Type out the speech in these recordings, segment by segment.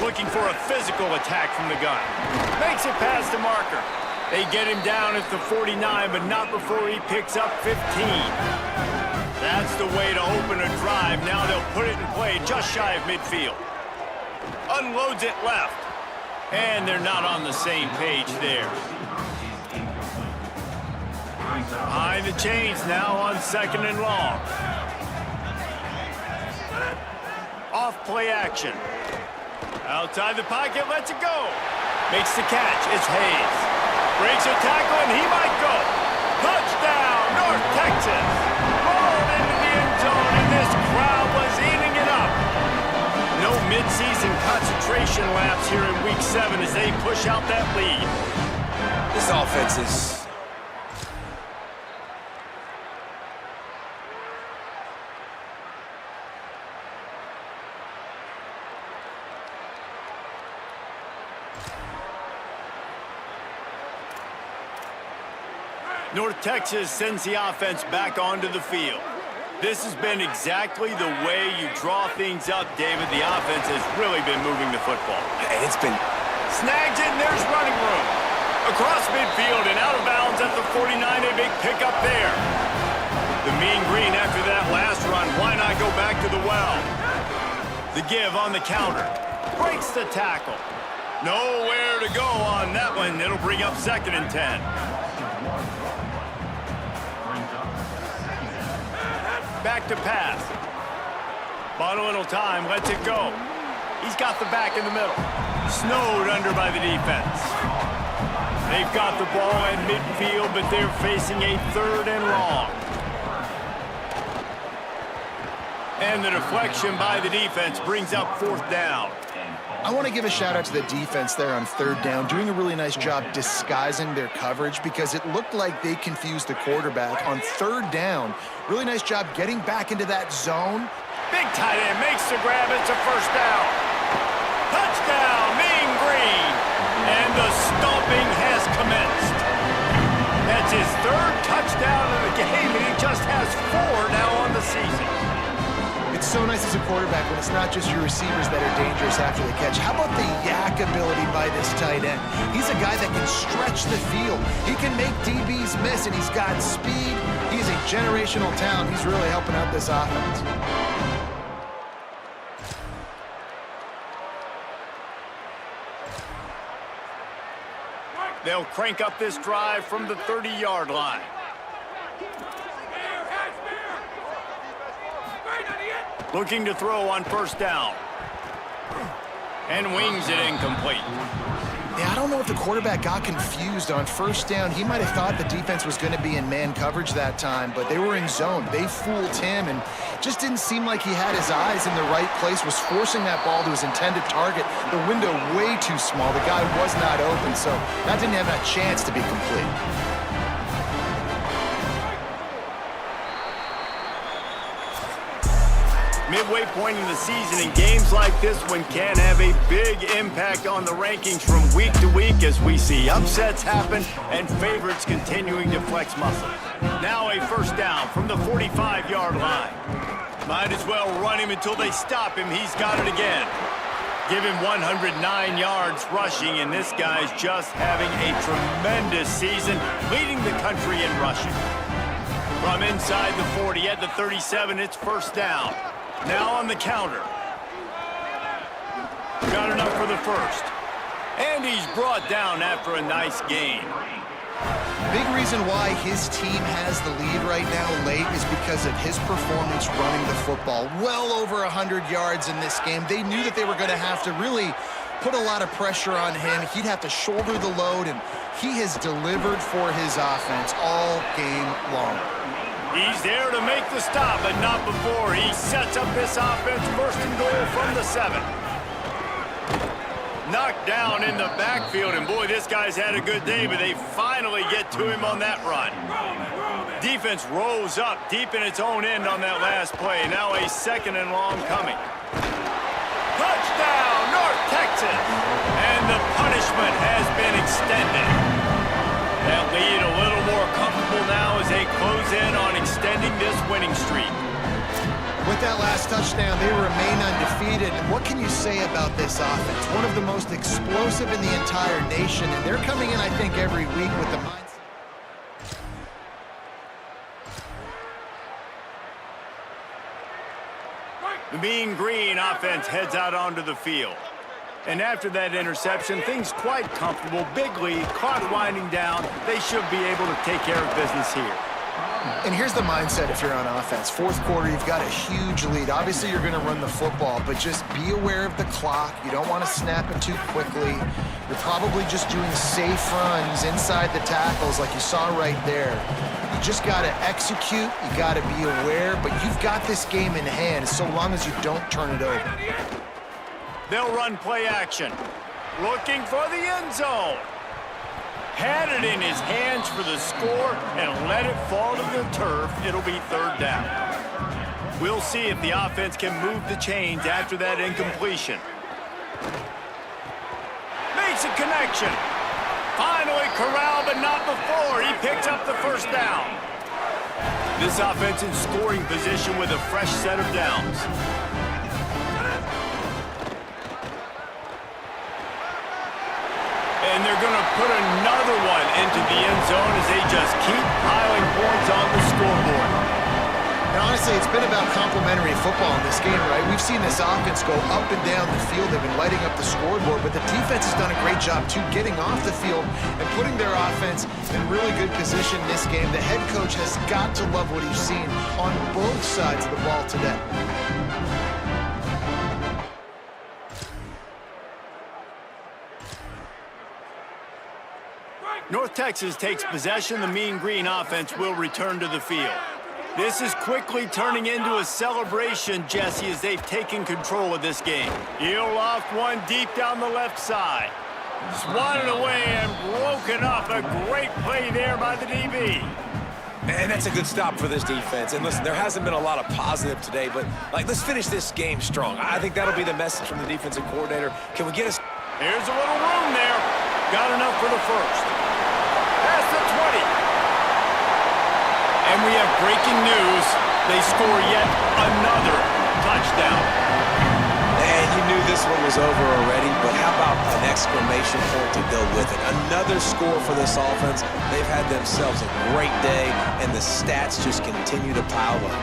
looking for a physical attack from the gun. Makes it past the marker. They get him down at the 49, but not before he picks up 15. That's the way to open a drive. Now they'll put it in play just shy of midfield. Unloads it left. And they're not on the same page there. Behind the chains now on 2nd and long. Off play action. Outside the pocket, lets it go. Makes the catch. It's Hayes. Breaks a tackle, and he might go. Touchdown, North Texas. Rolled into the end zone, and this crowd was eating it up. No midseason concentration lapse here in Week 7 as they push out that lead. This offense is... North Texas sends the offense back onto the field. This has been exactly the way you draw things up, David. The offense has really been moving the football. And it's been... Snags it, and there's running room. Across midfield and out of bounds at the 49, a big pickup there. The mean green after that last run. Why not go back to the well? The give on the counter. Breaks the tackle. Nowhere to go on that one. It'll bring up 2nd and 10. Back to pass. Bought a little time, lets it go. He's got the back in the middle. Snowed under by the defense. They've got the ball at midfield, but they're facing a 3rd and long. And the deflection by the defense brings up 4th down. I want to give a shout out to the defense there on 3rd down, doing a really nice job disguising their coverage because it looked like they confused the quarterback on 3rd down. Really nice job getting back into that zone. Big tight end makes the grab. It's a 1st down. Touchdown, Mean Green. And the stomping has commenced. That's his 3rd touchdown of the game, and he just has 4 now on the season. It's so nice as a quarterback when it's not just your receivers that are dangerous after the catch. How about the yak ability by this tight end? He's a guy that can stretch the field. He can make DBs miss, and he's got speed. He's a generational talent. He's really helping out this offense. They'll crank up this drive from the 30-yard line. Looking to throw on 1st down. And wings it incomplete. Yeah, I don't know if the quarterback got confused on 1st down. He might have thought the defense was going to be in man coverage that time, but they were in zone. They fooled him and just didn't seem like he had his eyes in the right place, was forcing that ball to his intended target. The window way too small. The guy was not open, so that didn't have a chance to be complete. Midway point in the season, and games like this one can have a big impact on the rankings from week to week as we see upsets happen and favorites continuing to flex muscle. Now a 1st down from the 45-yard line. Might as well run him until they stop him. He's got it again. Give him 109 yards rushing, and this guy's just having a tremendous season, leading the country in rushing. From inside the 40 at the 37, it's 1st down. Now on the counter. Got enough for the 1st. And he's brought down after a nice gain. Big reason why his team has the lead right now late is because of his performance running the football. Well over 100 yards in this game. They knew that they were going to have to really put a lot of pressure on him. He'd have to shoulder the load, and he has delivered for his offense all game long. He's there to make the stop, but not before. He sets up this offense 1st and goal from the 7. Knocked down in the backfield, and boy, this guy's had a good day, but they finally get to him on that run. Defense rose up deep in its own end on that last play. Now a 2nd and long coming. Touchdown, North Texas! And the punishment has been extended. That lead a little more comfortable now as they close in on extending this winning streak. With that last touchdown, they remain undefeated. And what can you say about this offense? One of the most explosive in the entire nation, and they're coming in, I think, every week with the mindset. The Mean Green offense heads out onto the field. And after that interception, things quite comfortable. Big lead, clock winding down. They should be able to take care of business here. And here's the mindset if you're on offense. Fourth quarter, you've got a huge lead. Obviously, you're going to run the football, but just be aware of the clock. You don't want to snap it too quickly. You're probably just doing safe runs inside the tackles like you saw right there. You just got to execute. You got to be aware, but you've got this game in hand so long as you don't turn it over. They'll run play action. Looking for the end zone. Had it in his hands for the score and let it fall to the turf. It'll be third down. We'll see if the offense can move the chains after that incompletion. Makes a connection. Finally corralled, but not before. He picks up the first down. This offense in scoring position with a fresh set of downs. And they're going to put another one into the end zone as they just keep piling points on the scoreboard. And honestly, it's been about complementary football in this game, right? We've seen this offense go up and down the field. They've been lighting up the scoreboard, but the defense has done a great job, too, getting off the field and putting their offense in really good position in this game. The head coach has got to love what he's seen on both sides of the ball today. North Texas takes possession. The Mean Green offense will return to the field. This is quickly turning into a celebration, Jesse, as they've taken control of this game. He'll loft one deep down the left side. Swatted away and broken up. A great play there by the DB. And that's a good stop for this defense. And listen, there hasn't been a lot of positive today, but let's finish this game strong. I think that'll be the message from the defensive coordinator. Can we get us? Here's a little room there. Got enough for the first. Past the 20. And we have breaking news. They score yet another touchdown. And you knew this one was over already, but how about an exclamation point to go with it? Another score for this offense. They've had themselves a great day, and the stats just continue to pile up.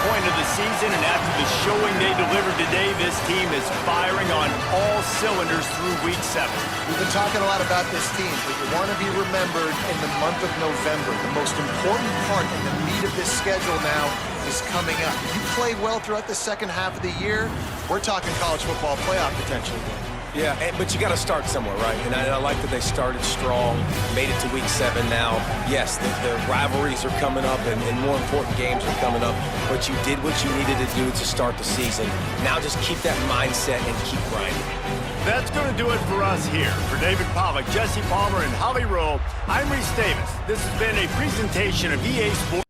Point of the season, and after the showing they delivered today, this team is firing on all cylinders through week 7. We've been talking a lot about this team, but you want to be remembered in the month of November. The most important part and the meat of this schedule now is coming up. If you play well throughout the second half of the year, we're talking college football playoff potential again. Yeah, but you got to start somewhere, right? And I like that they started strong, made it to week 7 now. Yes, the rivalries are coming up, and more important games are coming up, but you did what you needed to do to start the season. Now just keep that mindset and keep grinding. That's going to do it for us here. For David Pollack, Jesse Palmer, and Holly Rowe, I'm Reese Davis. This has been a presentation of EA Sports.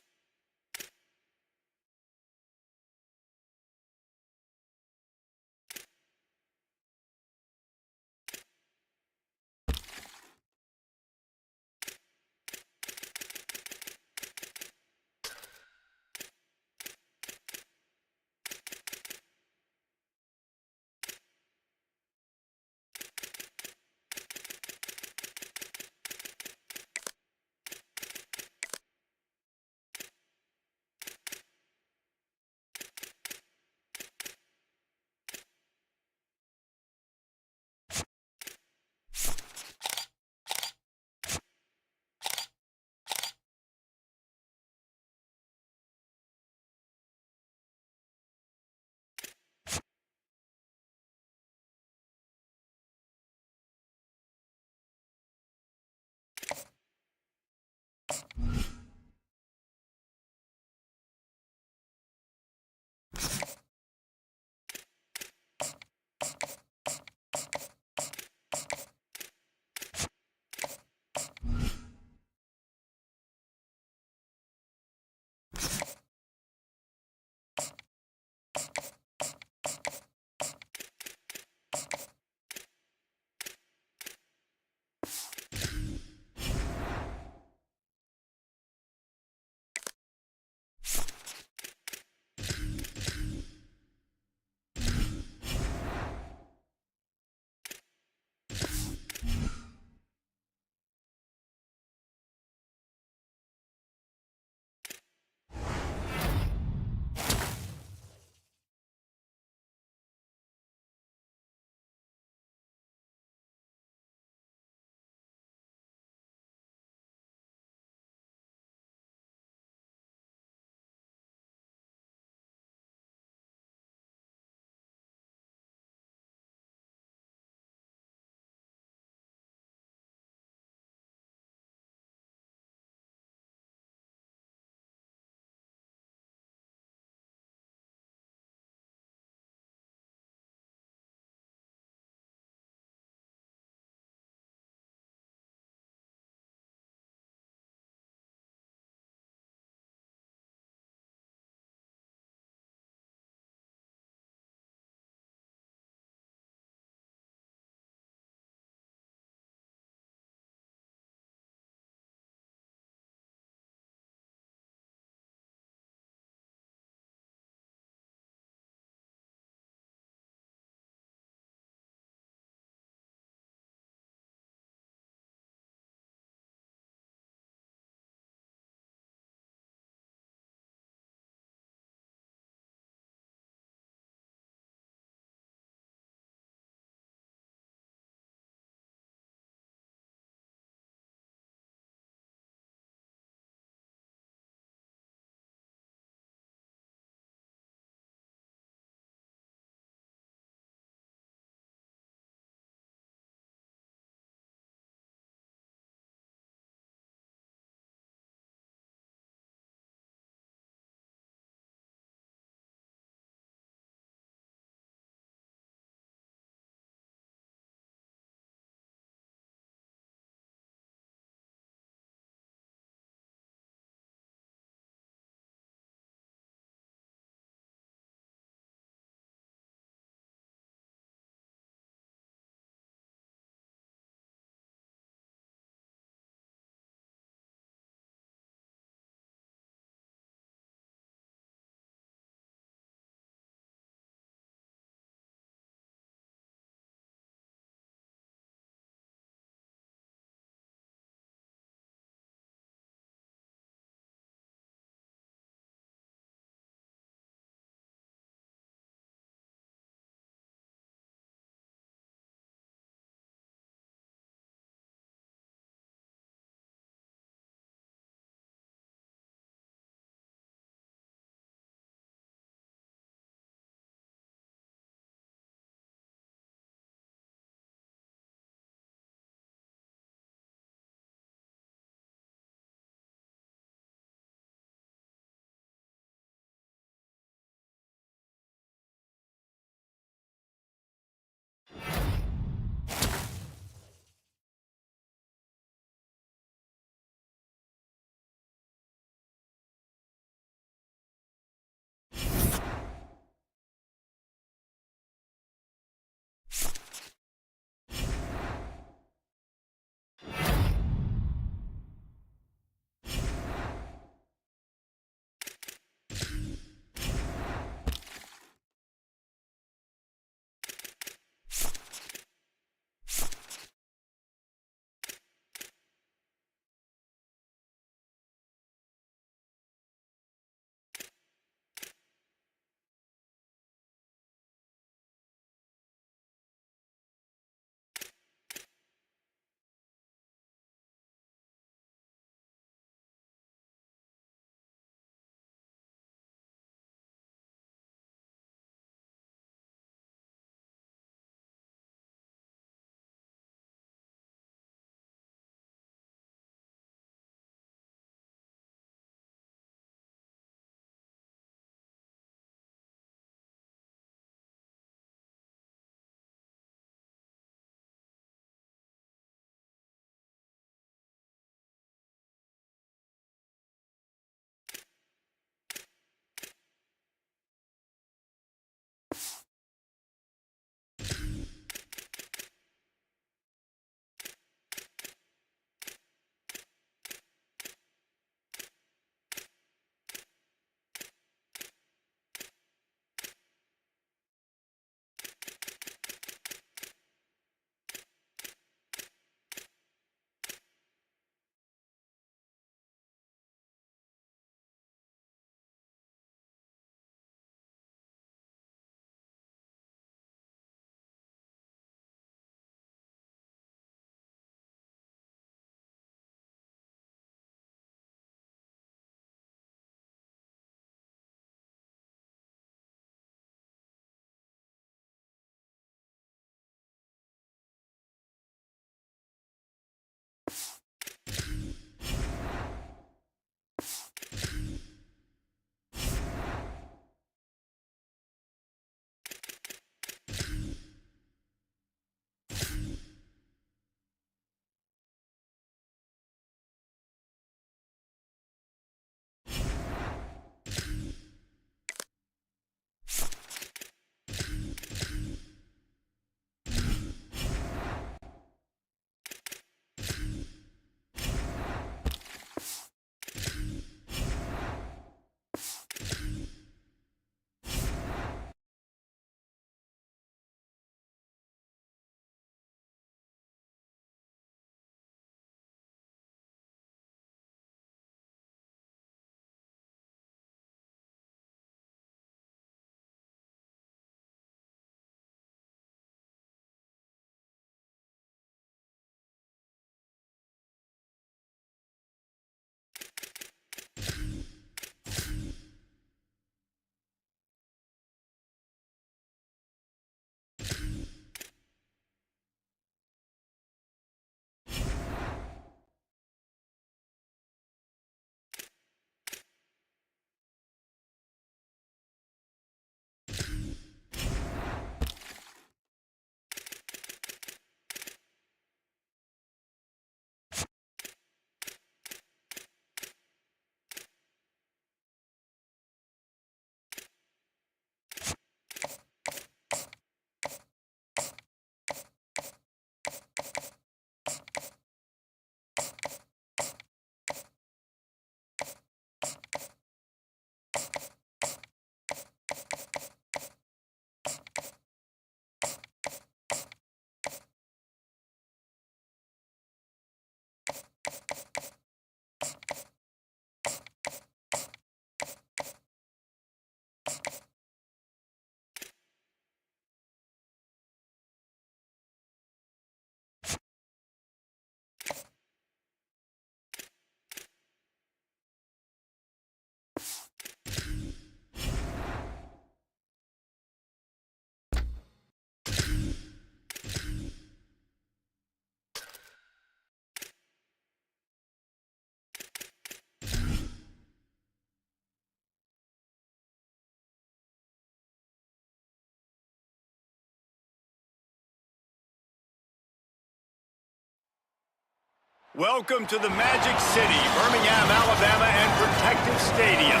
Welcome to the Magic City, Birmingham, Alabama, and Protective Stadium.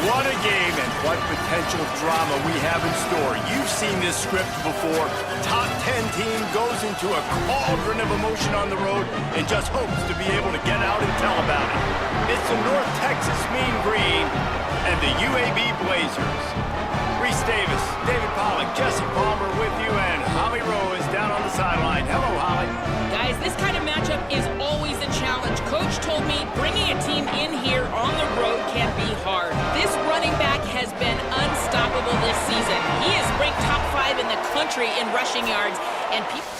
What a game and what potential drama we have in store. You've seen this script before. Top 10 team goes into a cauldron of emotion on the road and just hopes to be able to get out and tell about it. It's the North Texas Mean Green and the UAB Blazers. Reese Davis, David Pollack, Jesse Palmer with you, and Holly Rowe is down on the sideline. Hello, Holly. Guys, this kind of matchup is always a challenge. Coach told me bringing a team in here on the road can be hard. This running back has been unstoppable this season. He is ranked top 5 in the country in rushing yards, and people...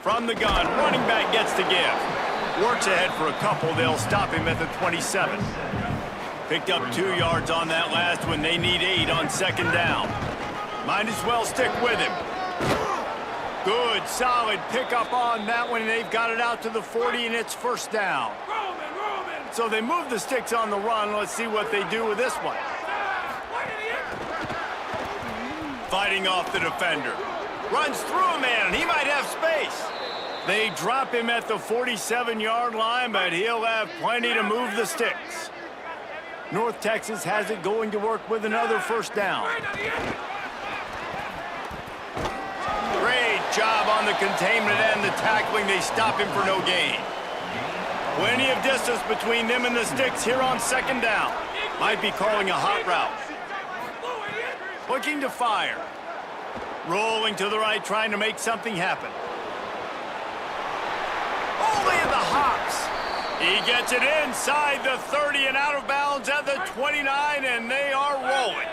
From the gun, running back gets to give. Works ahead for a couple. They'll stop him at the 27. Picked up 2 yards on that last one. They need 8 on second down. Might as well stick with him. Good, solid pickup on that one. They've got it out to the 40, and it's first down. So they move the sticks on the run. Let's see what they do with this one. Fighting off the defender. Runs through a man, and he might have space. They drop him at the 47-yard line, but he'll have plenty to move the sticks. North Texas has it going to work with another first down. Great job on the containment and the tackling. They stop him for no gain. Plenty of distance between them and the sticks here on second down. Might be calling a hot route. Looking to fire. Rolling to the right, trying to make something happen. Only in the hops. He gets it inside the 30 and out of bounds at the 29, and they are rolling.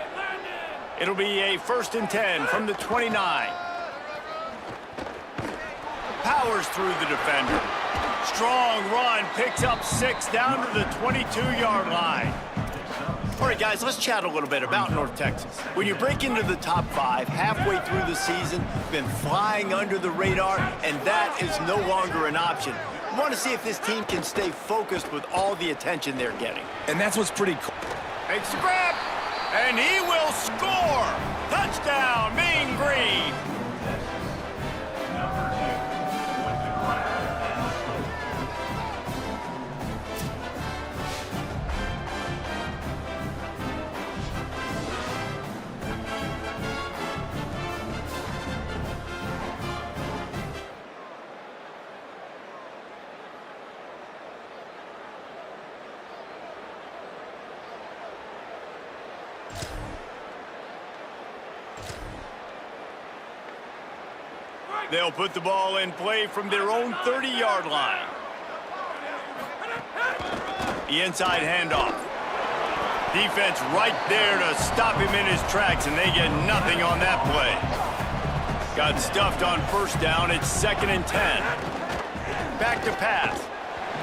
It'll be a 1st and 10 from the 29. Powers through the defender. Strong run, picks up 6 down to the 22-yard line. All right, guys, let's chat a little bit about North Texas. When you break into the top 5 halfway through the season, been flying under the radar, and that is no longer an option. We want to see if this team can stay focused with all the attention they're getting. And that's what's pretty cool. Makes the grab, and he will score! Touchdown, Mean Green! They'll put the ball in play from their own 30-yard line. The inside handoff. Defense right there to stop him in his tracks, and they get nothing on that play. Got stuffed on first down. It's 2nd and 10. Back to pass.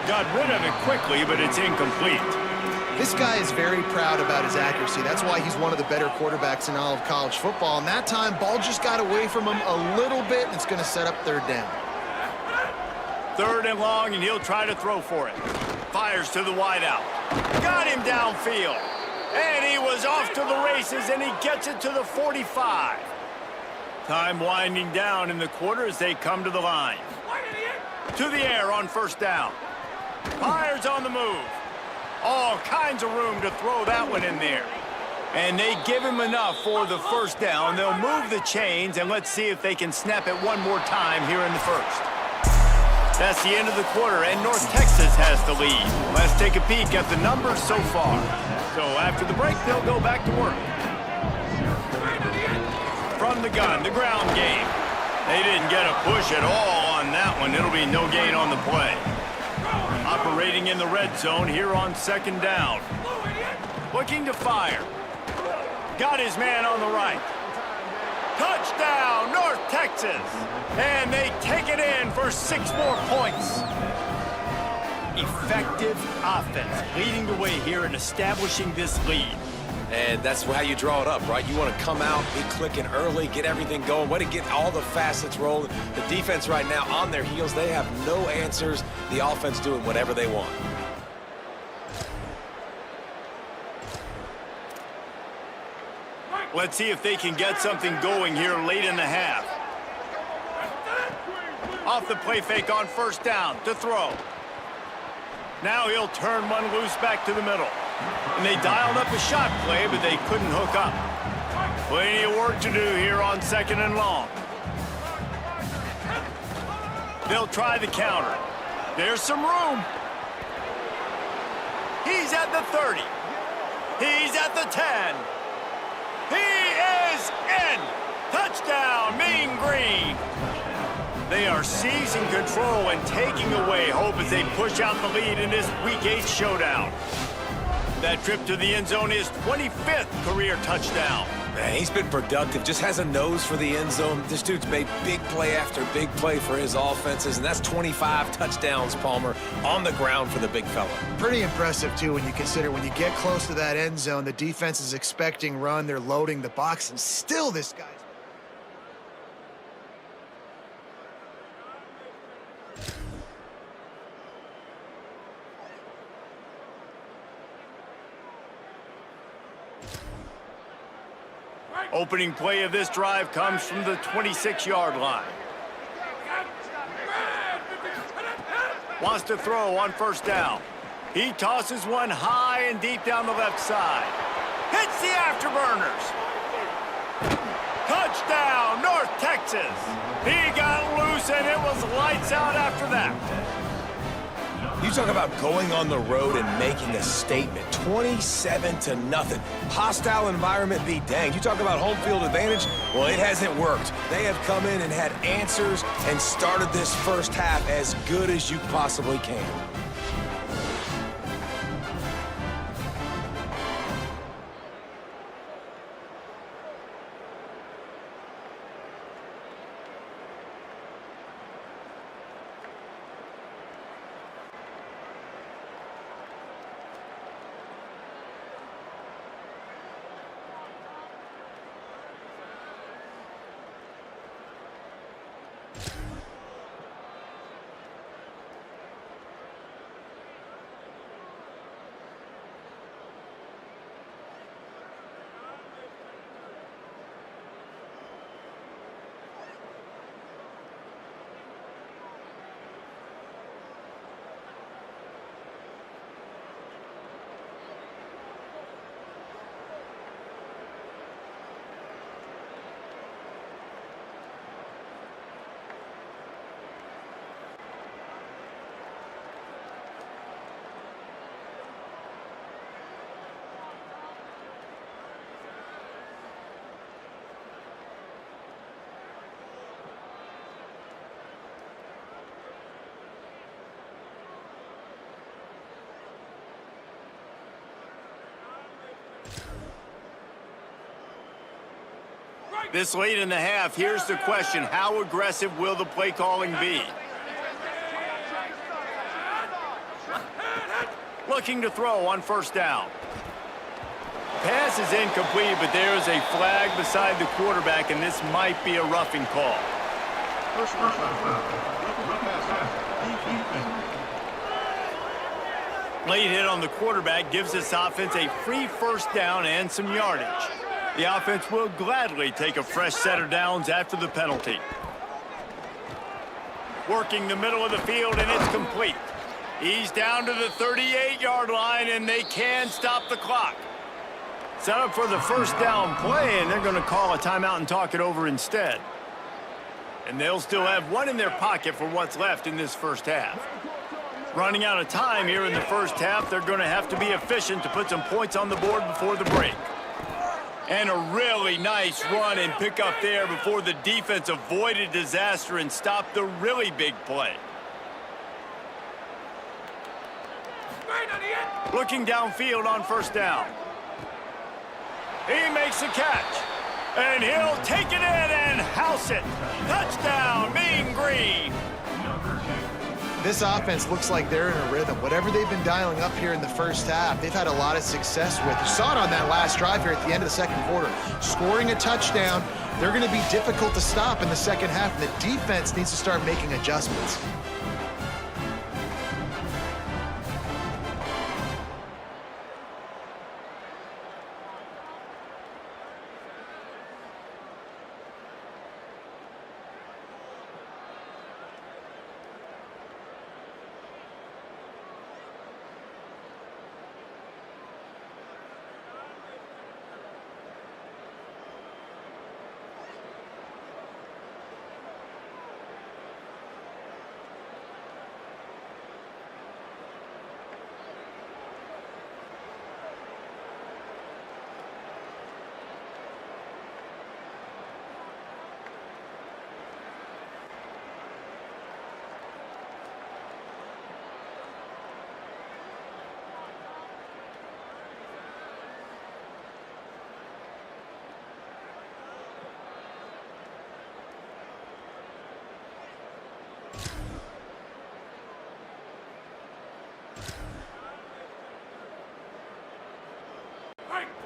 Got rid of it quickly, but it's incomplete. This guy is very proud about his accuracy. That's why he's one of the better quarterbacks in all of college football. And that time, ball just got away from him a little bit, and it's going to set up 3rd down. 3rd and long, and he'll try to throw for it. Fires to the wideout. Got him downfield. And he was off to the races, and he gets it to the 45. Time winding down in the quarter as they come to the line. To the air on first down. Fires on the move. All kinds of room to throw that one in there. And they give him enough for the first down. They'll move the chains, and let's see if they can snap it one more time here in the first. That's the end of the quarter, and North Texas has the lead. Let's take a peek at the numbers so far. So after the break, they'll go back to work. From the gun, the ground game. They didn't get a push at all on that one. It'll be no gain on the play. Operating in the red zone here on second down. Looking to fire. Got his man on the right. Touchdown, North Texas. And they take it in for 6 more points. Effective offense leading the way here in establishing this lead. And that's how you draw it up, right? You want to come out, be clicking early, get everything going, way to get all the facets rolling. The defense right now on their heels, they have no answers. The offense doing whatever they want. Let's see if they can get something going here late in the half. Off the play fake on first down to throw. Now he'll turn one loose back to the middle. And they dialed up a shot play, but they couldn't hook up. Plenty of work to do here on second and long. They'll try the counter. There's some room. He's at the 30. He's at the 10. He is in! Touchdown, Mean Green! They are seizing control and taking away hope as they push out the lead in this Week 8 showdown. That trip to the end zone is 25th career touchdown. Man, he's been productive, just has a nose for the end zone. This dude's made big play after big play for his offenses, and that's 25 touchdowns, Palmer, on the ground for the big fella. Pretty impressive, too, when you consider when you get close to that end zone, the defense is expecting run, they're loading the box, and still this guy's... Opening play of this drive comes from the 26-yard line. Wants to throw on first down. He tosses one high and deep down the left side. Hits the afterburners. Touchdown, North Texas. He got loose, and it was lights out after that. You talk about going on the road and making a statement. 27-0. Hostile environment be danged. You talk about home field advantage. Well, it hasn't worked. They have come in and had answers and started this first half as good as you possibly can. This late in the half, here's the question. How aggressive will the play calling be? Looking to throw on first down. Pass is incomplete, but there is a flag beside the quarterback, and this might be a roughing call. Late hit on the quarterback gives this offense a free first down and some yardage. The offense will gladly take a fresh set of downs after the penalty. Working the middle of the field, and it's complete. He's down to the 38-yard line, and they can stop the clock. Set up for the first down play, and they're going to call a timeout and talk it over instead. And they'll still have one in their pocket for what's left in this first half. Running out of time here in the first half, they're going to have to be efficient to put some points on the board before the break. And a really nice run and pick up there before the defense avoided disaster and stopped the really big play. Looking downfield on first down. He makes the catch. And he'll take it in and house it. Touchdown, Mean Green. This offense looks like they're in a rhythm. Whatever they've been dialing up here in the first half, they've had a lot of success with. You saw it on that last drive here at the end of the second quarter. Scoring a touchdown, they're going to be difficult to stop in the second half, and the defense needs to start making adjustments.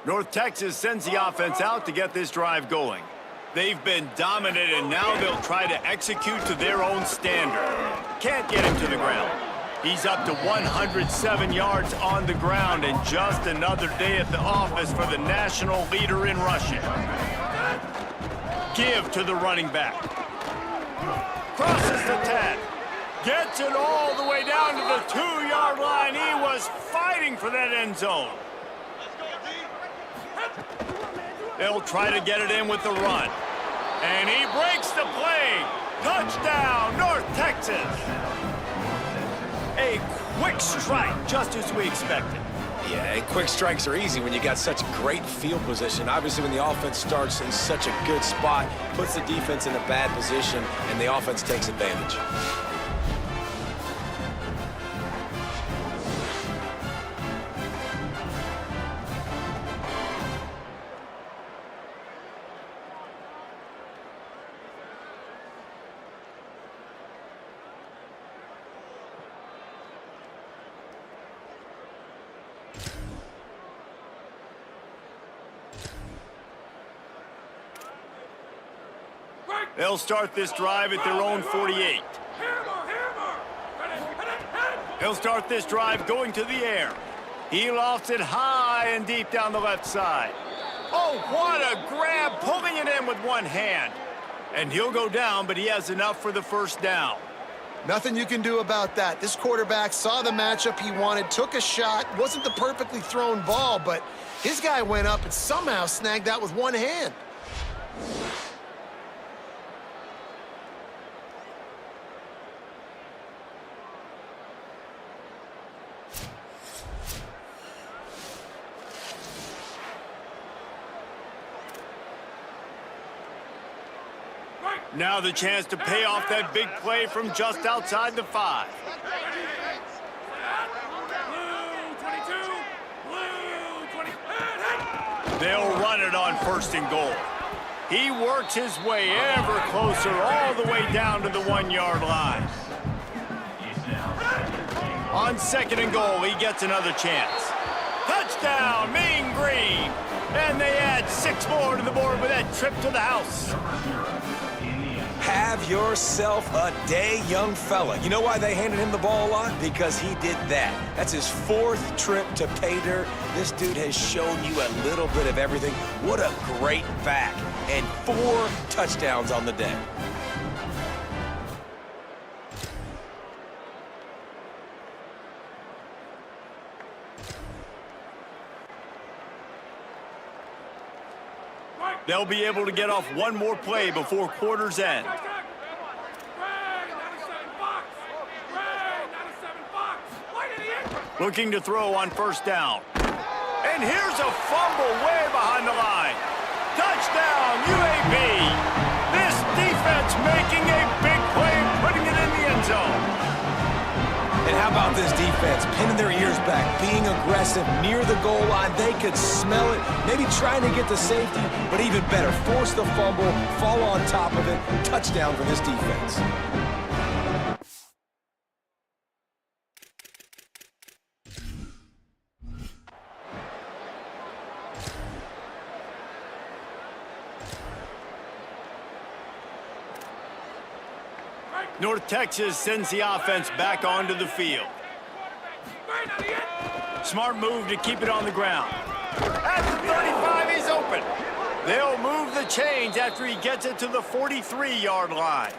North Texas sends the offense out to get this drive going. They've been dominant, and now they'll try to execute to their own standard. Can't get him to the ground. He's up to 107 yards on the ground, and just another day at the office for the national leader in rushing. Give to the running back. Crosses the 10. Gets it all the way down to the 2-yard line. He was fighting for that end zone. They'll try to get it in with the run. And he breaks the play. Touchdown, North Texas. A quick strike, just as we expected. Yeah, quick strikes are easy when you got such great field position. Obviously, when the offense starts in such a good spot, puts the defense in a bad position, and the offense takes advantage. They'll start this drive at their own 48. He'll start this drive going to the air. He lofts it high and deep down the left side. Oh, what a grab, pulling it in with one hand. And he'll go down, but he has enough for the first down. Nothing you can do about that. This quarterback saw the matchup he wanted, took a shot. Wasn't the perfectly thrown ball, but his guy went up and somehow snagged that with one hand. Now the chance to pay off that big play from just outside the 5. They'll run it on first and goal. He works his way ever closer all the way down to the 1-yard line. On second and goal, he gets another chance. Touchdown, Mean Green! And they add 6 more to the board with that trip to the house. Have yourself a day, young fella. You know why they handed him the ball a lot? Because he did that. That's his 4th trip to pay dirt. This dude has shown you a little bit of everything. What a great back. And 4 touchdowns on the day. They'll be able to get off one more play before quarter's end. Looking to throw on first down. And here's a fumble way behind the line. Touchdown, UAB. This defense making a big play and putting it in the end zone. And how about this defense? Pinning their ears back, being aggressive near the goal line. They could smell it, maybe trying to get to safety, but even better, force the fumble, fall on top of it. Touchdown for this defense. North Texas sends the offense back onto the field. Smart move to keep it on the ground. At the 35, he's open. They'll move the chains after he gets it to the 43-yard line.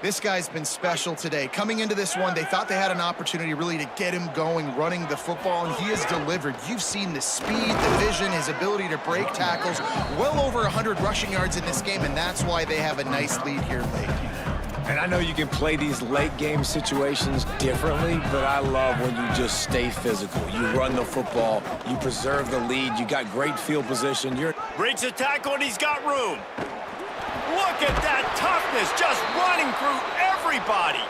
This guy's been special today. Coming into this one, they thought they had an opportunity really to get him going, running the football, and he has delivered. You've seen the speed, the vision, his ability to break tackles. Well over 100 rushing yards in this game, and that's why they have a nice lead here late. And I know you can play these late-game situations differently, but I love when you just stay physical. You run the football, you preserve the lead, you got great field position. Breaks a tackle, and he's got room. Look at that toughness, just running through everybody.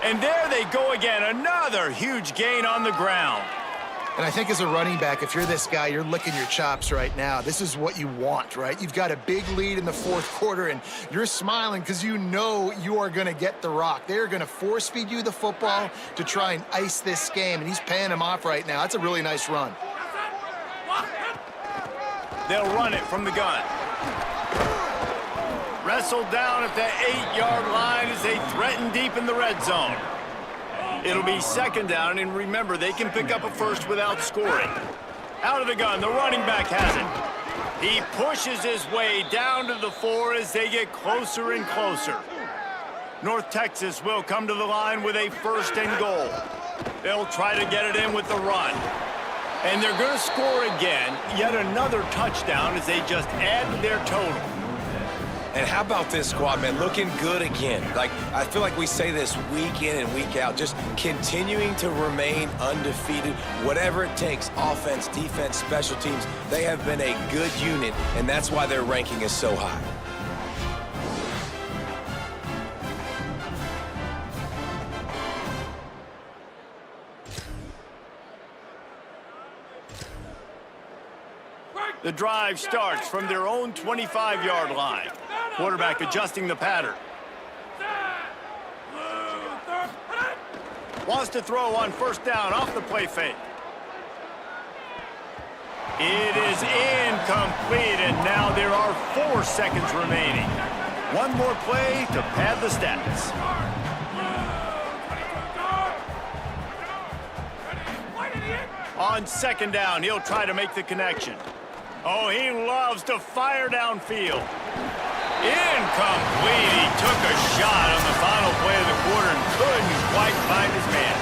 And there they go again, another huge gain on the ground. And I think as a running back, if you're this guy, you're licking your chops right now. This is what you want, right? You've got a big lead in the fourth quarter, and you're smiling because you know you are going to get the rock. They're going to force-feed you the football to try and ice this game, and he's paying him off right now. That's a really nice run. They'll run it from the gun. Wrestled down at the 8-yard line as they threaten deep in the red zone. It'll be second down, and remember, they can pick up a first without scoring. Out of the gun, the running back has it. He pushes his way down to the 4 as they get closer and closer. North Texas will come to the line with a first and goal. They'll try to get it in with the run. And they're going to score again, yet another touchdown as they just add to their total. And how about this squad, man? Looking good again. Like, I feel like we say this week in and week out, just continuing to remain undefeated, whatever it takes, offense, defense, special teams. They have been a good unit, and that's why their ranking is so high. The drive starts from their own 25-yard line. Quarterback adjusting the pattern. Wants to throw on first down off the play fake. It is incomplete, and now there are 4 seconds remaining. One more play to pad the stats. On second down, he'll try to make the connection. Oh, he loves to fire downfield. Incomplete. He took a shot on the final play of the quarter and couldn't quite find his man.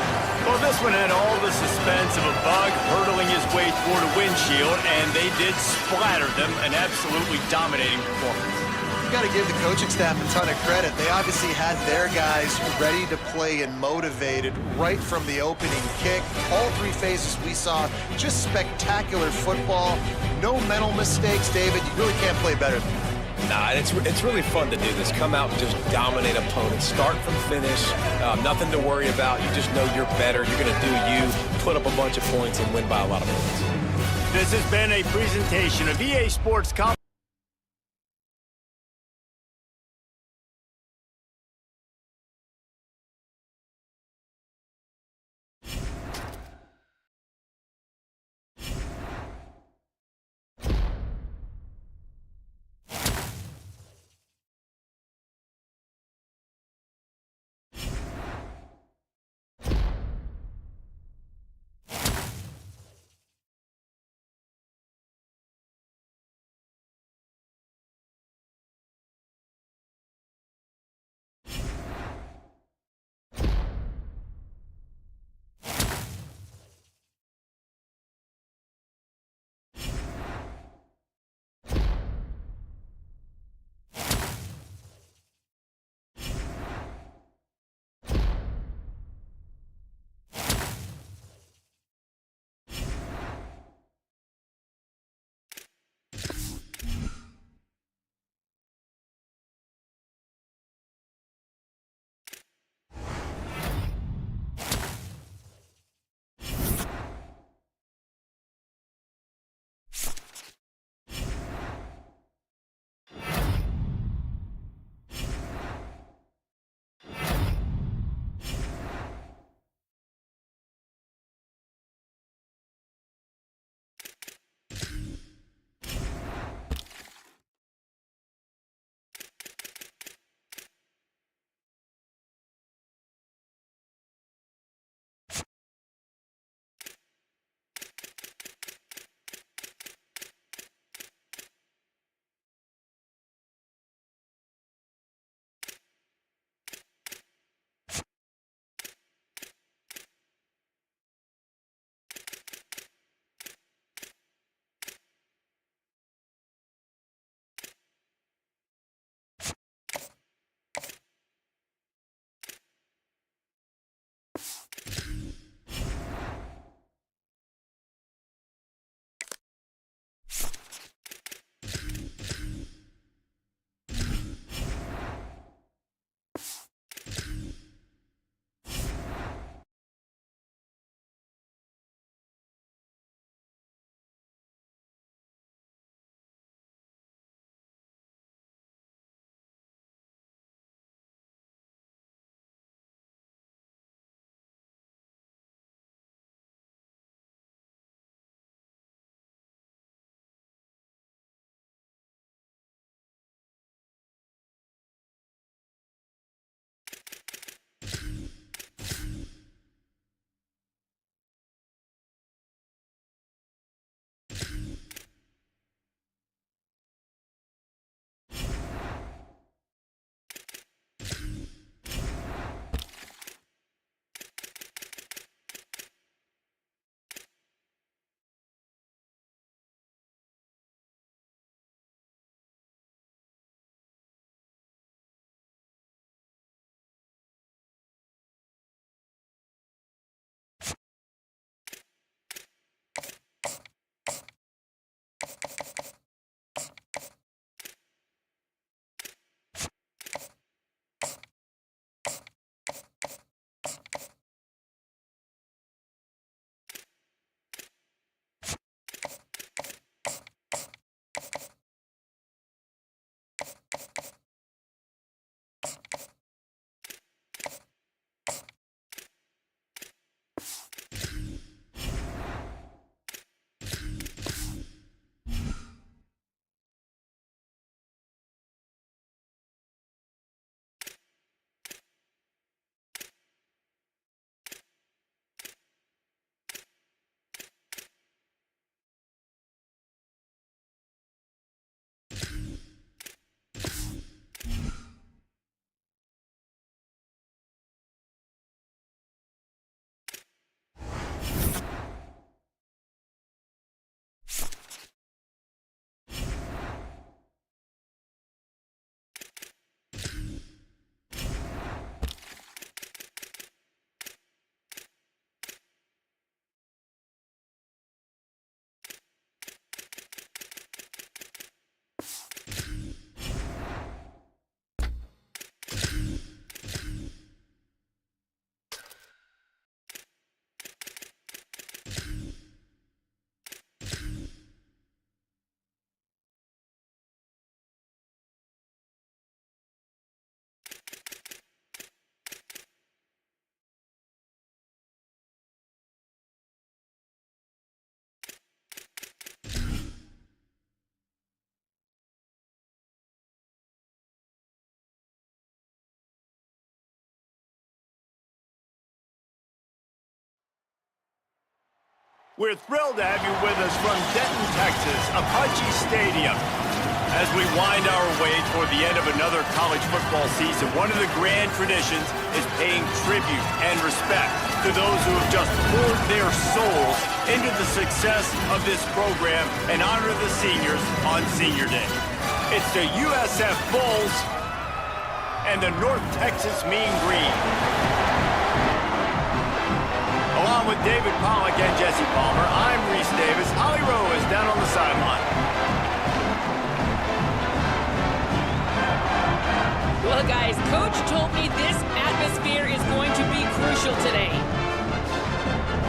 Well, this one had all the suspense of a bug hurtling his way toward a windshield, and they did splatter them, an absolutely dominating performance. You got to give the coaching staff a ton of credit. They obviously had their guys ready to play and motivated right from the opening kick. All 3 phases we saw, just spectacular football. No mental mistakes, David. You really can't play better than that. Nah, it's really fun to do this. Come out and just dominate opponents. Start from finish. Nothing to worry about. You just know you're better. You're going to do you, put up a bunch of points, and win by a lot of points. This has been a presentation of EA Sports We're thrilled to have you with us from Denton, Texas, Apache Stadium. As we wind our way toward the end of another college football season, one of the grand traditions is paying tribute and respect to those who have just poured their souls into the success of this program and honor the seniors on Senior Day. It's the USF Bulls and the North Texas Mean Green. Along with David Pollack and Jesse Palmer, I'm Reese Davis. Holly Rowe is down on the sideline. Well, guys, Coach told me this atmosphere is going to be crucial today.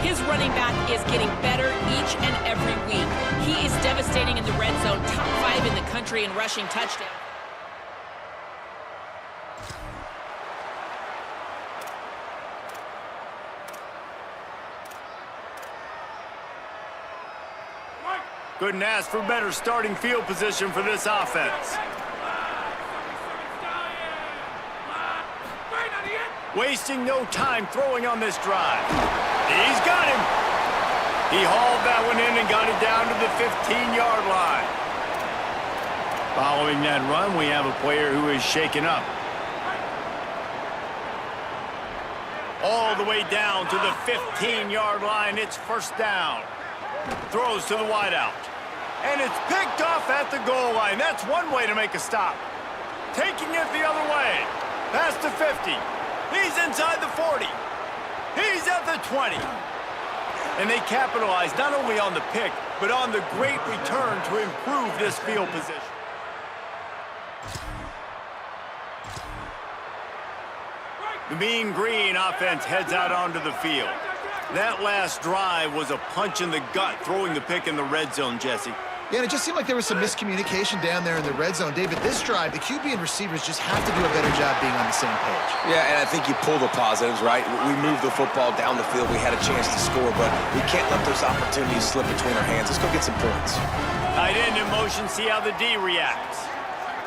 His running back is getting better each and every week. He is devastating in the red zone, top 5 in the country in rushing touchdowns. Couldn't ask for better starting field position for this offense. Wasting no time throwing on this drive. He's got him. He hauled that one in and got it down to the 15-yard line. Following that run, we have a player who is shaken up. All the way down to the 15-yard line. It's first down. Throws to the wideout. And it's picked off at the goal line. That's one way to make a stop. Taking it the other way. Past the 50. He's inside the 40. He's at the 20. And they capitalize not only on the pick, but on the great return to improve this field position. The Mean Green offense heads out onto the field. That last drive was a punch in the gut, throwing the pick in the red zone, Jesse. Yeah, and it just seemed like there was some miscommunication down there in the red zone. David, this drive, the QB and receivers just have to do a better job being on the same page. Yeah, and I think you pull the positives, right? We moved the football down the field. We had a chance to score, but we can't let those opportunities slip between our hands. Let's go get some points. Tight end in motion, see how the D reacts.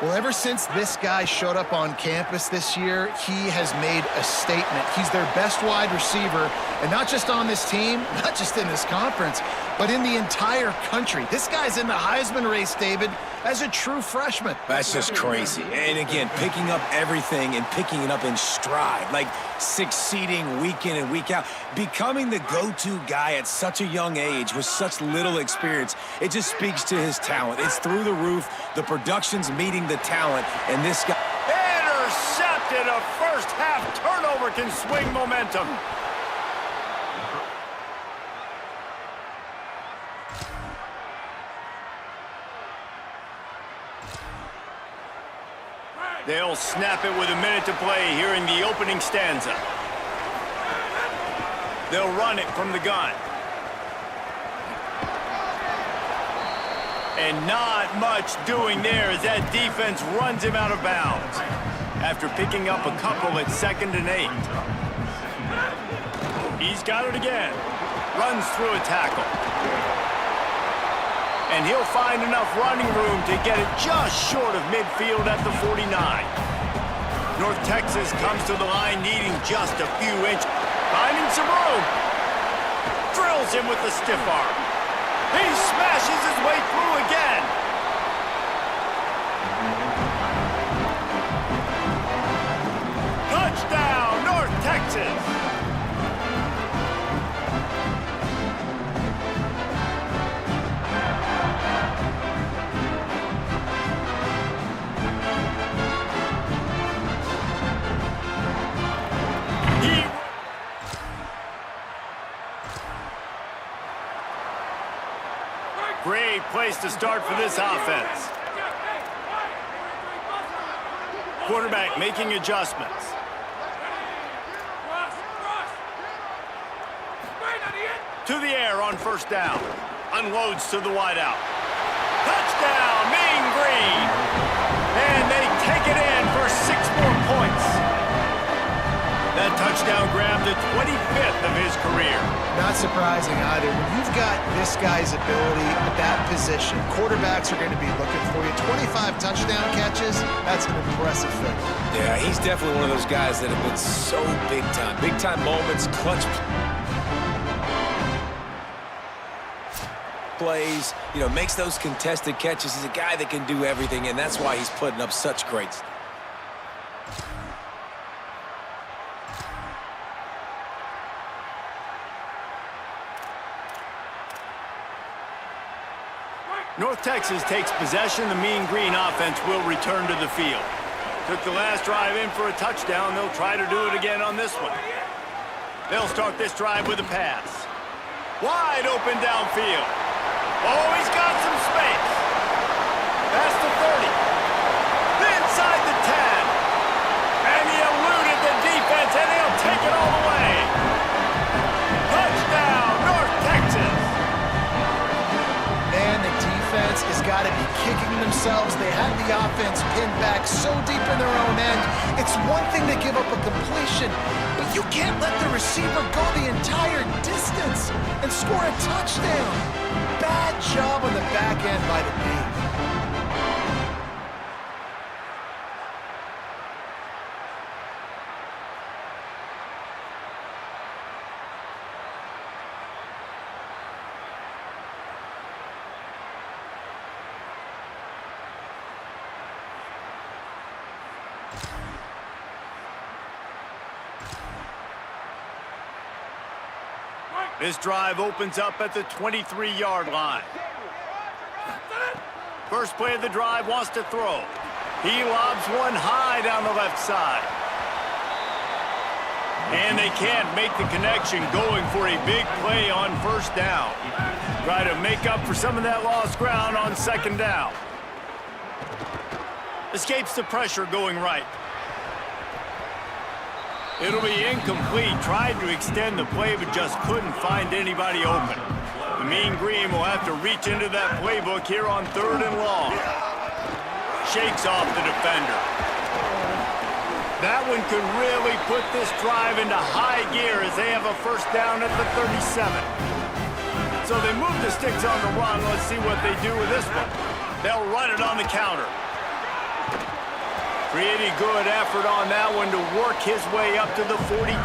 Well, ever since this guy showed up on campus this year, he has made a statement. He's their best wide receiver, and not just on this team, not just in this conference, but in the entire country. This guy's in the Heisman race, David, as a true freshman. That's just crazy. And again, picking up everything and picking it up in stride, like succeeding week in and week out, becoming the go-to guy at such a young age with such little experience. It just speaks to his talent. It's through the roof. The production's meeting the talent, and this guy... Intercepted. A first-half turnover can swing momentum. They'll snap it with a minute to play here in the opening stanza. They'll run it from the gun. And not much doing there as that defense runs him out of bounds. After picking up a couple at 2nd and 8. He's got it again. Runs through a tackle. And he'll find enough running room to get it just short of midfield at the 49. North Texas comes to the line needing just a few inches. Finding some room. Drills him with the stiff arm. He smashes his way through again. Touchdown, North Texas. Great place to start for this offense. Quarterback making adjustments. To the air on first down. Unloads to the wideout. Touchdown, Mean Green. And they take it in for 6 more points. That touchdown grabbed the 25th of his career. Not surprising either. When you've got this guy's ability at that position, quarterbacks are going to be looking for you. 25 touchdown catches, that's an impressive thing. Yeah, he's definitely one of those guys that have been so big time. Big time moments, clutch. plays, you know, makes those contested catches. He's a guy that can do everything, and that's why he's putting up such great stats. North Texas takes possession. The Mean Green offense will return to the field. Took the last drive in for a touchdown. They'll try to do it again on this one. They'll start this drive with a pass. Wide open downfield. Oh, he's got some space. Past the 30. Inside the 10. And he eluded the defense, and he'll take it all the way. Touchdown, North Texas. Man, the defense has got to be kicking themselves. They had the offense pinned back so deep in their own end. It's one thing to give up a completion, but you can't let the receiver go the entire distance and score a touchdown. Bad job on the back end by the D. This drive opens up at the 23-yard line. First play of the drive, wants to throw. He lobs one high down the left side. And they can't make the connection, going for a big play on first down. Try to make up for some of that lost ground on second down. Escapes the pressure going right. It'll be incomplete. Tried to extend the play, but just couldn't find anybody open. The Mean Green will have to reach into that playbook here on 3rd and long. Shakes off the defender. That one could really put this drive into high gear as they have a first down at the 37. So they move the sticks on the run. Let's see what they do with this one. They'll run it on the counter. Pretty good effort on that one to work his way up to the 42.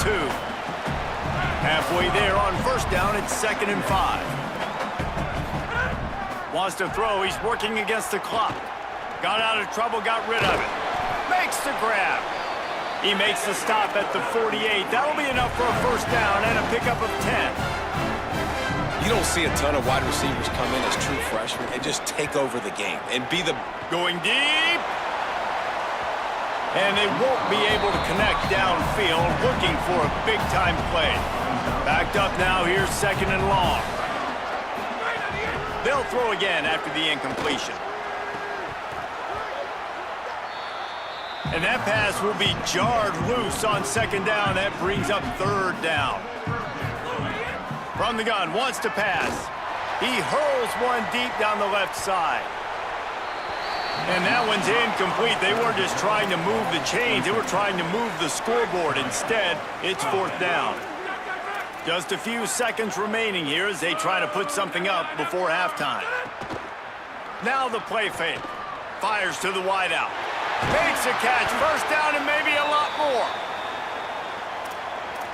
Halfway there on first down, it's 2nd and 5. Wants to throw, he's working against the clock. Got out of trouble, got rid of it. Makes the grab. He makes the stop at the 48. That'll be enough for a first down and a pickup of 10. You don't see a ton of wide receivers come in as true freshmen and just take over the game and be the... Going deep. And they won't be able to connect downfield, looking for a big-time play. Backed up now, here's 2nd and long. They'll throw again after the incompletion. And that pass will be jarred loose on 2nd down. That brings up 3rd down. From the gun, wants to pass. He hurls one deep down the left side. And that one's incomplete. They weren't just trying to move the chains. They were trying to move the scoreboard. Instead, it's 4th down. Just a few seconds remaining here as they try to put something up before halftime. Now the play fake. Fires to the wideout. Makes a catch. First down and maybe a lot more.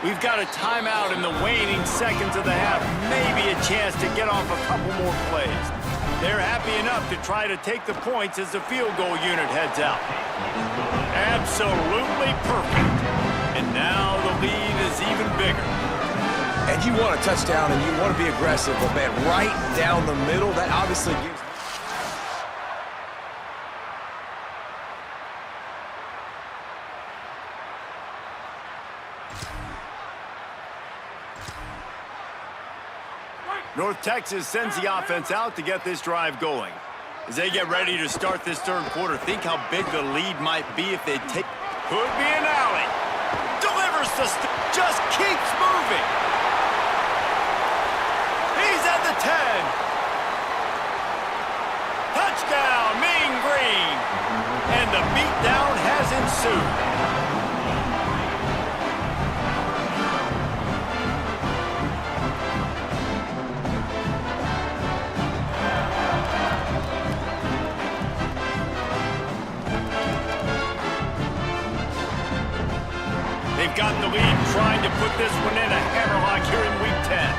We've got a timeout in the waning seconds of the half. Maybe a chance to get off a couple more plays. They're happy enough to try to take the points as the field goal unit heads out. Absolutely perfect. And now the lead is even bigger. And you want a touchdown and you want to be aggressive, but man, right down the middle, that obviously gives... North Texas sends the offense out to get this drive going. As they get ready to start this 3rd quarter, think how big the lead might be if they take... Could be an alley. Delivers the... Just keeps moving. He's at the 10. Touchdown, Mean Green. And the beatdown has ensued. They've got the lead, trying to put this one in a hammerlock here in week 10.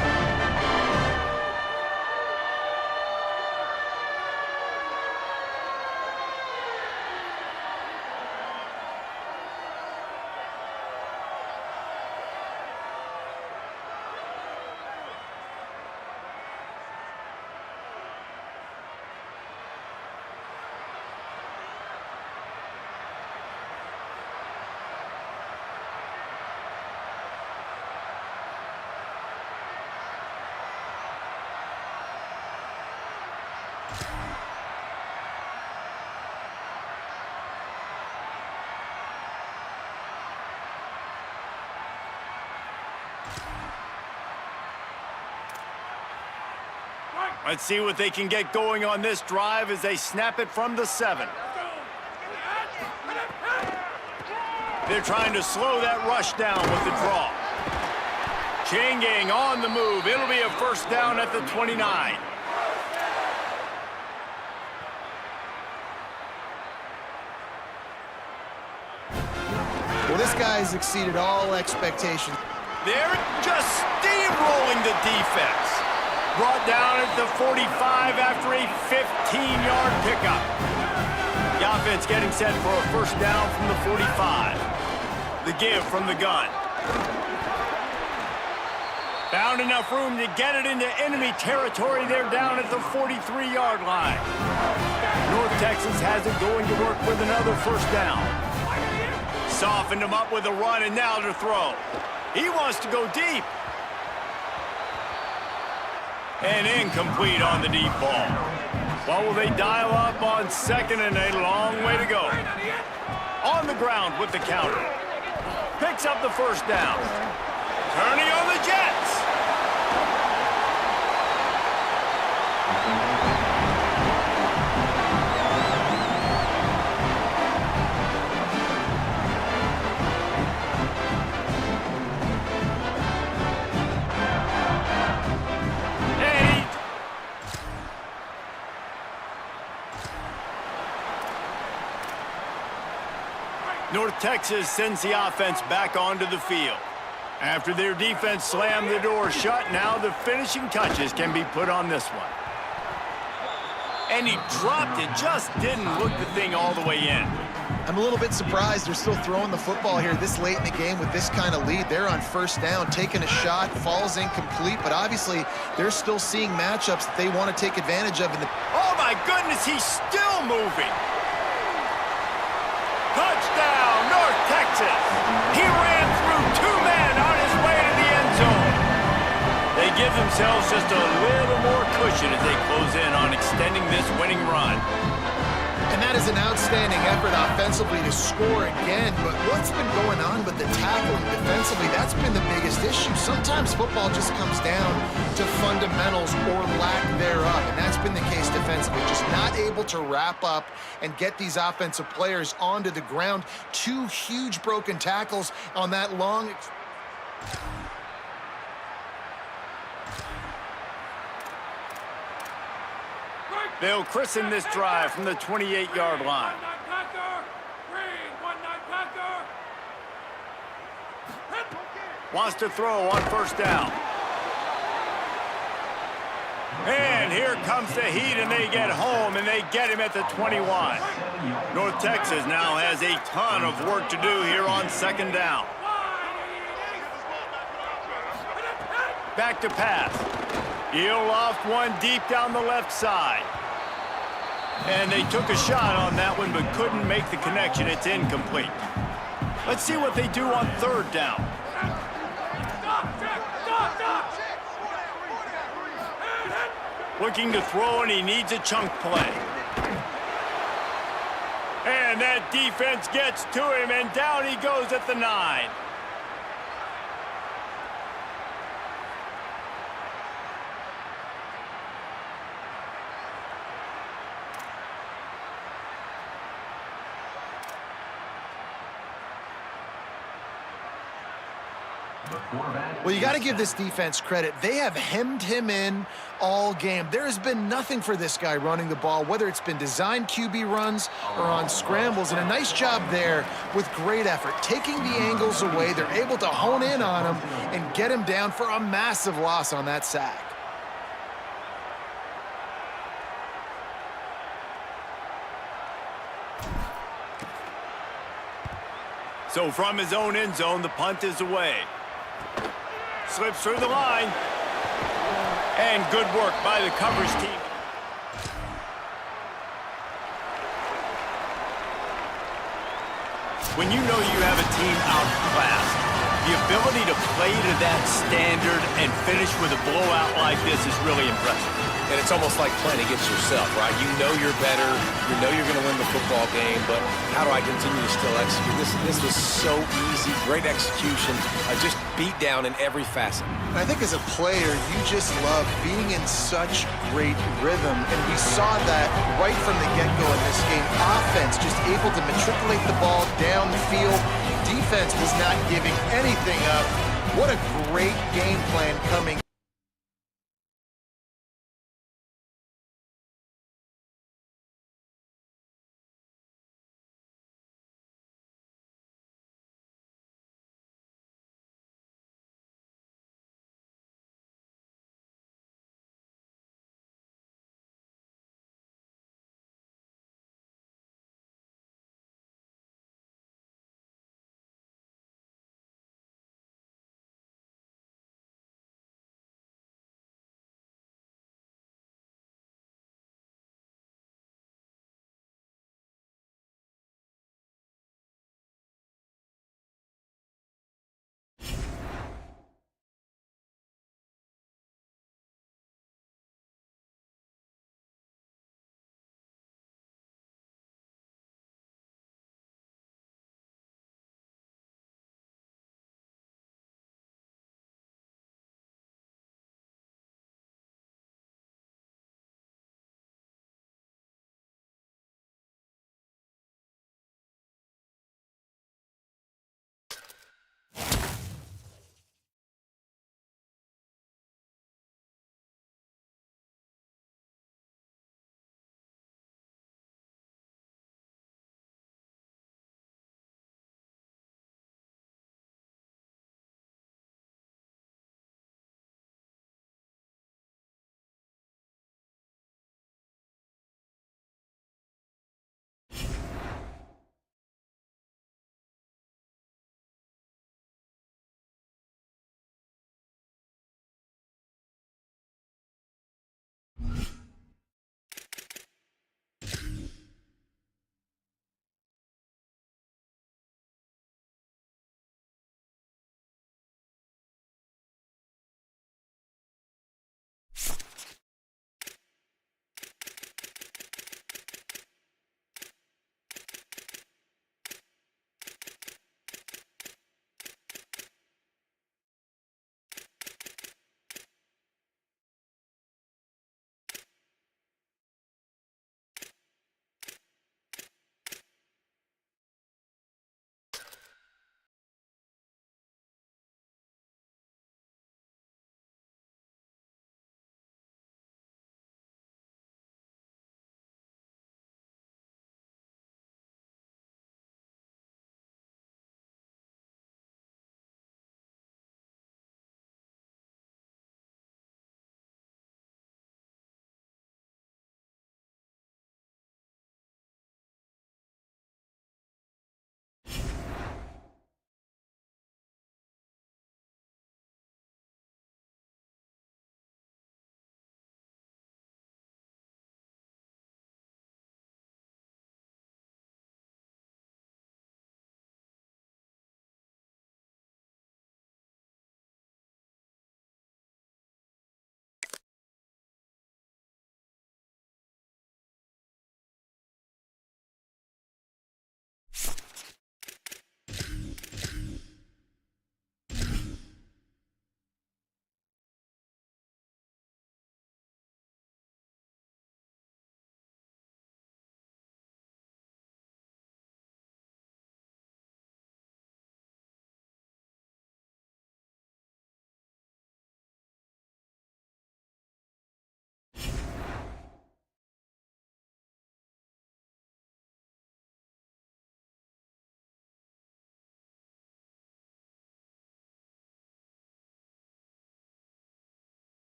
Let's see what they can get going on this drive as they snap it from the 7. They're trying to slow that rush down with the draw. Changing on the move. It'll be a first down at the 29. Well, this guy's exceeded all expectations. They're just steamrolling the defense. Brought down at the 45 after a 15-yard pickup. The offense getting set for a first down from the 45. The give from the gun. Found enough room to get it into enemy territory. They're down at the 43-yard line. North Texas has it going to work with another first down. Softened him up with a run, and now to throw. He wants to go deep. And incomplete on the deep ball. What will they dial up on second, and a long way to go? On the ground with the counter. Picks up the first down. Turning on the Jets. North Texas sends the offense back onto the field. After their defense slammed the door shut, now the finishing touches can be put on this one. And he dropped it, just didn't look the thing all the way in. I'm a little bit surprised they're still throwing the football here this late in the game with this kind of lead. They're on first down, taking a shot, falls incomplete, but obviously they're still seeing matchups that they want to take advantage of. Oh my goodness, he's still moving. Touchdown, North Texas. He ran through 2 men on his way to the end zone. They give themselves just a little more cushion as they close in on extending this winning run. And that is an outstanding effort offensively to score again, but what's been going on with the tackling defensively, that's been the biggest issue. Sometimes football just comes down to fundamentals or lack thereof, and that's been the case defensively. Just not able to wrap up and get these offensive players onto the ground. 2 huge broken tackles on that long... They'll christen this drive from the 28-yard line. Wants to throw on first down. And here comes the heat, and they get home, and they get him at the 21. North Texas now has a ton of work to do here on second down. Back to pass. He'll loft one deep down the left side. And they took a shot on that one, but couldn't make the connection. It's incomplete. Let's see what they do on third down. Looking to throw, and he needs a chunk play. And that defense gets to him, and down he goes at the 9. Well, you got to give this defense credit. They have hemmed him in all game. There has been nothing for this guy running the ball, whether it's been designed QB runs or on scrambles, and a nice job there with great effort. Taking the angles away, they're able to hone in on him and get him down for a massive loss on that sack. So from his own end zone, the punt is away. Slips through the line. And good work by the coverage team. When you know you have a team outclassed, the ability to play to that standard and finish with a blowout like this is really impressive. And it's almost like playing against yourself, right? You know you're better. You know you're going to win the football game, but how do I continue to still execute? This was so easy. Great execution. Just beat down in every facet. And I think as a player, you just love being in such great rhythm. And we saw that right from the get-go in this game. Offense just able to matriculate the ball down the field. Defense was not giving anything up. What a great game plan coming.